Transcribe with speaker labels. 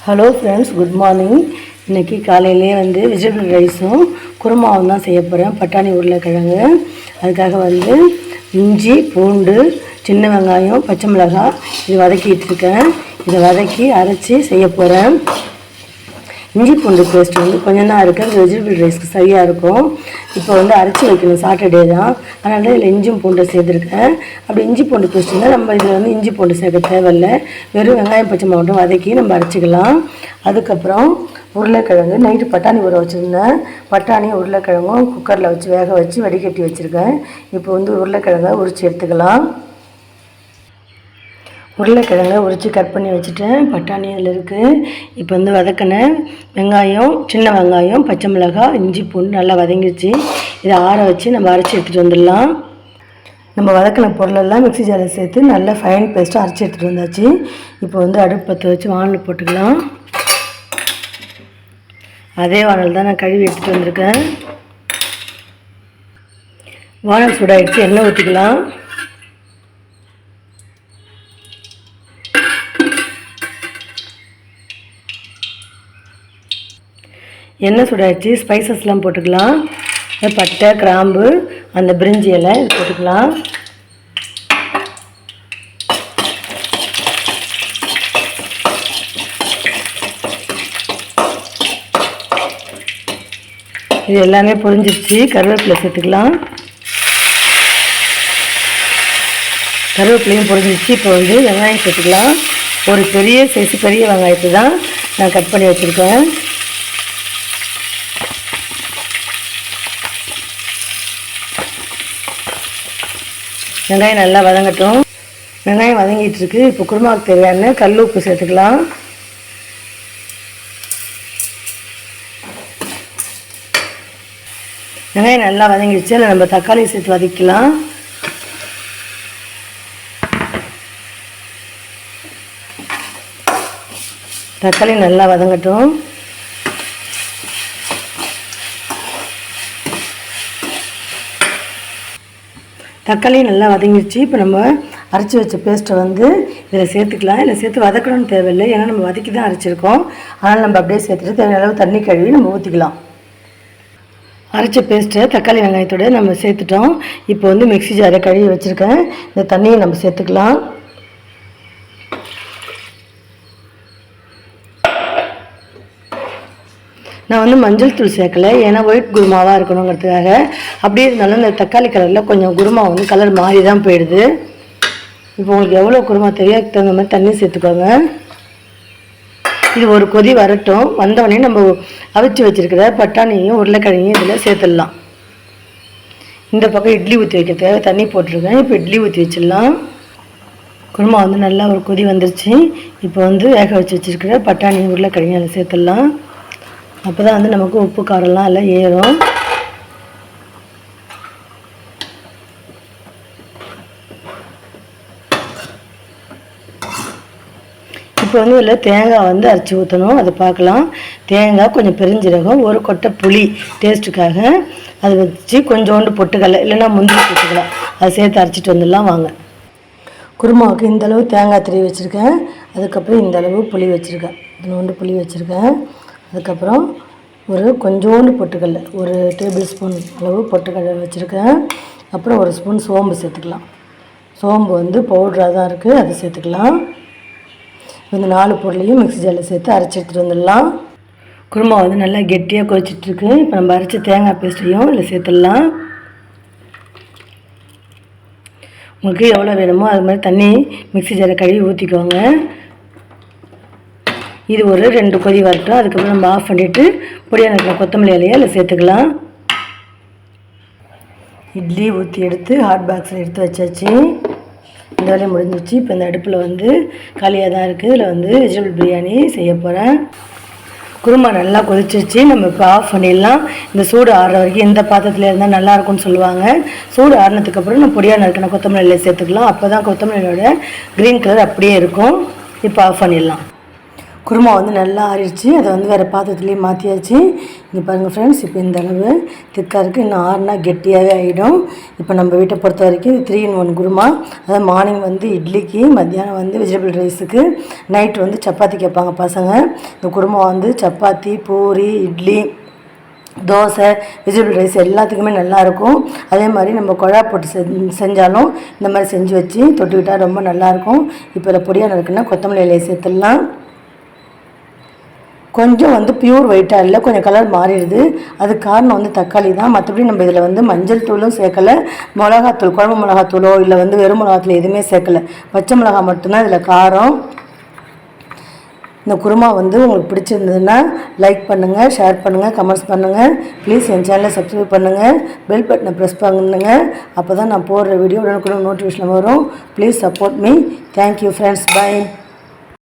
Speaker 1: Hello friends, good morning. இன்றைக்கி காலையிலே vegetable ரைஸும் குருமாவும் தான் செய்ய போகிறேன். பட்டாணி உருளைக்கிழங்கு. அதுக்காக இஞ்சி, பூண்டு, சின்ன வெங்காயம், பச்சை மிளகாய் இது வதக்கிட்டுருக்கேன். இதை வதக்கி அரைச்சி செய்ய போகிறேன். இஞ்சி பூண்டு பேஸ்ட் கொஞ்சம் தான் இருக்குது. அது வெஜிடபிள் ரைஸ்க்கு சரியாக இருக்கும். இப்போ அரைச்சி வைக்கணும், சாட்டர்டே தான். அதனால இதில் இஞ்சியும் பூண்டு சேர்த்துருக்கேன். அப்படி இஞ்சி பூண்டு பேஸ்ட் இருந்தால் நம்ம இதில் இஞ்சி பூண்டு சேர்க்க தேவையில்லை. வெறும் வெங்காயம் பச்சை மிளகாய் வதக்கி நம்ம அரைச்சிக்கலாம். அதுக்கப்புறம் உருளைக்கிழங்கு நைட்டு பட்டாணி ஊற வச்சுருந்தேன். பட்டாணி உருளைக்கிழங்கும் குக்கரில் வச்சு வேக வச்சு வடிகட்டி வச்சுருக்கேன். இப்போ உருளைக்கிழங்கை உரித்து எடுத்துக்கலாம். உருளைக்கிழங்கை உரித்து கட் பண்ணி வச்சுட்டேன். பட்டாணி அதில் இருக்குது. இப்போ வதக்கின வெங்காயம், சின்ன வெங்காயம், பச்சை மிளகாய், இஞ்சி பூண்டு நல்லா வதங்கிடுச்சு. இதை ஆற வச்சு நம்ம அரைச்சி எடுத்துகிட்டு வந்துடலாம். நம்ம வதக்கின பொருளெல்லாம் மிக்ஸி ஜாரில் சேர்த்து நல்லா ஃபைன் பேஸ்ட்டாக அரைச்சி எடுத்துகிட்டு வந்தாச்சு. இப்போ அடுப்பு பற்ற வச்சு வானல் போட்டுக்கலாம். அதே வானல் தான் நான் கழுவி எடுத்துகிட்டு வந்திருக்கேன். வானல் சூடாகிடுச்சு. எண்ணெய் ஊற்றிக்கலாம். எண்ணெய் சூடாகிடுச்சு. ஸ்பைசஸ்லாம் போட்டுக்கலாம். பட்டை, கிராம்பு, அந்த பிரிஞ்சி இலை இது போட்டுக்கலாம். இது எல்லாமே பொரிஞ்சிருச்சு. கருவேப்பிலை சேர்த்துக்கலாம். கருவேப்பிலையும் பொரிஞ்சிருச்சு. இப்போ வெங்காயம் சேர்த்துக்கலாம். ஒரு பெரிய சைஸு பெரிய வெங்காயத்தை தான் நான் கட் பண்ணி வச்சுருக்கேன். வெங்காயம் நல்லா வதங்கட்டும். வெங்காயம் வதங்கிட்டு இருக்கு. இப்போ குருமாவுக்கு தேவையான கல் உப்பு சேர்த்துக்கலாம். வெங்காயம் நல்லா வதங்கிடுச்சு. அதில் நம்ம தக்காளி சேர்த்து வதக்கலாம். தக்காளி நல்லா வதங்கட்டும். தக்காளி நல்லா வதங்கிடுச்சு. இப்போ நம்ம அரைச்சி வச்ச பேஸ்ட்டை இதில் சேர்த்துக்கலாம். இதில் சேர்த்து வதக்கணும்னு தேவையில்லை. ஏன்னா நம்ம வதக்கி தான் அரைச்சிருக்கோம். அதனால் நம்ம அப்படியே சேர்த்துட்டு தேவையான அளவு தண்ணி கழுவி நம்ம ஊற்றிக்கலாம். அரைச்ச பேஸ்ட்டை தக்காளி வெங்காயத்தோடு நம்ம சேர்த்துட்டோம். இப்போ மிக்ஸி ஜாரை கழுவி வச்சுருக்கேன். இந்த தண்ணியை நம்ம சேர்த்துக்கலாம். நான் மஞ்சள் தூள் சேர்க்கலை. ஏன்னா ஒயிட் குருமாவாக இருக்கணுங்கிறதுக்காக. அப்படியே இருந்தாலும் இந்த தக்காளி கலரில் கொஞ்சம் குருமா கலர் மாறி தான் போயிடுது. இப்போ உங்களுக்கு எவ்வளோ குருமா தெரியாது தகுந்த மாதிரி தண்ணி சேர்த்துக்கோங்க. இது ஒரு கொதி வரட்டும். வந்தவொடனே நம்ம அவிச்சு வச்சுருக்கிற பட்டாணியும் உருளைக்கிழங்கையும் இதில் சேர்த்துடலாம். இந்த பக்கம் இட்லி ஊற்றி வைக்கிறதுக்காக தண்ணி போட்டிருக்கேன். இப்போ இட்லி ஊற்றி வச்சிடலாம். குருமா நல்லா ஒரு கொதி வந்துருச்சு. இப்போ வேக வச்சு வச்சுருக்கிற பட்டாணி உருளைக்கிழங்கு அதில் சேர்த்துடலாம். அப்போ தான் நமக்கு உப்பு காரெல்லாம் எல்லாம் ஏறும். இப்போ இதில் தேங்காய் அரைச்சி ஊற்றணும். அதை பார்க்கலாம். தேங்காய், கொஞ்சம் பெருஞ்சீரகம், ஒரு கொட்டை புளி டேஸ்ட்டுக்காக அதை வச்சு கொஞ்சோண்டு பொட்டுக்கடலை இல்லைன்னா முந்திரி போட்டுக்கலாம். அதை சேர்த்து அரைச்சிட்டு வந்துடலாம் வாங்க. குருமாவுக்கு இந்தளவு தேங்காய் திருவி வச்சுருக்கேன். அதுக்கப்புறம் இந்தளவு புளி வச்சுருக்கேன். இன்னொன்று புளி வச்சுருக்கேன். அதுக்கப்புறம் ஒரு கொஞ்சோண்டு பொட்டுக்கடலை, ஒரு டேபிள் ஸ்பூன் அளவு பொட்டுக்கடலை வச்சுருக்கேன். அப்புறம் ஒரு ஸ்பூன் சோம்பு சேர்த்துக்கலாம். சோம்பு பவுடராக தான் இருக்குது, அதை சேர்த்துக்கலாம். இந்த 4 பொருளையும் மிக்ஸி ஜாரில் சேர்த்து அரைச்சி எடுத்துகிட்டு வந்துடலாம். குருமா நல்லா கெட்டியாக கொதிச்சிட்ருக்கு. இப்போ நம்ம அரைச்ச தேங்காய் பேஸ்ட்டையும் இதில் சேர்த்துடலாம். உங்களுக்கு எவ்வளோ வேணுமோ அது மாதிரி தண்ணி மிக்ஸி ஜாரை கழுவி ஊற்றிக்கோங்க. இது ஒரு 2 கொதி வரட்டும். அதுக்கப்புறம் நம்ம ஆஃப் பண்ணிவிட்டு பொடியாக இருக்கிற கொத்தமல்லி இலையை அதில் சேர்த்துக்கலாம். இட்லி ஊற்றி எடுத்து ஹாட் பாக்ஸில் எடுத்து வச்சாச்சு. இந்த வேலையை முடிஞ்சிச்சு. இப்போ இந்த அடுப்பில் காலியாக தான் இருக்குது. இதில் வெஜிடபிள் பிரியாணி செய்ய போகிறேன். குருமா நல்லா கொதிச்சிருச்சு. நம்ம இப்போ ஆஃப் பண்ணிடலாம். இந்த சூடு ஆறுற வரைக்கும் இந்த பாத்திரத்தில் இருந்தால் நல்லாயிருக்கும்னு சொல்லுவாங்க. சூடு ஆறுனதுக்கப்புறம் நம்ம பொடியாக நறுக்கின கொத்தமல்லி இலையை சேர்த்துக்கலாம். அப்போ தான் கொத்தமல்லியோட க்ரீன் கலர் அப்படியே இருக்கும். இப்போ ஆஃப் பண்ணிடலாம். குருமா வந்து நல்லா ஆறிடுச்சு. அதை வந்து வேறு பாத்திரத்துலேயே மாற்றியாச்சு. இங்கே பாருங்கள் ஃப்ரெண்ட்ஸ், இப்போ இந்த அளவு திக்காக இருக்குது. இன்னும் ஆறுனா கெட்டியாகவே ஆகிடும். இப்போ நம்ம வீட்டை பொறுத்த வரைக்கும் 3-in-1 குருமா. அதாவது மார்னிங் வந்து இட்லிக்கு, மத்தியானம் வந்து வெஜிடபிள் ரைஸுக்கு, நைட்டு வந்து சப்பாத்தி கேட்பாங்க பசங்க. இந்த குருமா வந்து சப்பாத்தி, பூரி, இட்லி, தோசை, வெஜிடபிள் ரைஸ் எல்லாத்துக்குமே நல்லாயிருக்கும். அதே மாதிரி நம்ம குழா போட்டு செஞ்சாலும் இந்த மாதிரி செஞ்சு வச்சு தொட்டுக்கிட்டால் ரொம்ப நல்லாயிருக்கும். இப்போ இதில் பொடியாக இருக்குன்னா கொத்தமல்லி இலையை சேர்த்துடலாம். கொஞ்சம் வந்து பியூர் ஒயிட்டாக இல்லை, கொஞ்சம் கலர் மாறிடுது. அதுக்கு காரணம் வந்து தக்காளி தான். மற்றபடி நம்ம இதில் வந்து மஞ்சள் தூளும் சேர்க்கலை, மிளகாத்தூள், குழம்பு மிளகாத்தூளோ இல்லை வந்து வெறும் மிளகாத்தூள் எதுவுமே சேர்க்கலை. பச்சை மிளகா மட்டும்தான் இதில் காரம். இந்த குருமா வந்து உங்களுக்கு பிடிச்சிருந்ததுன்னா லைக் பண்ணுங்கள், ஷேர் பண்ணுங்கள், கமெண்ட்ஸ் பண்ணுங்கள். ப்ளீஸ் என் சேனலை சப்ஸ்கிரைப் பண்ணுங்கள், பெல் பட்டனை ப்ரெஸ் பண்ணுங்கள். அப்போ தான் நான் போடுற வீடியோ உடனுக்குடன் நோட்டிஃபிகேஷன் வரும். Please support me. Thank you friends. By.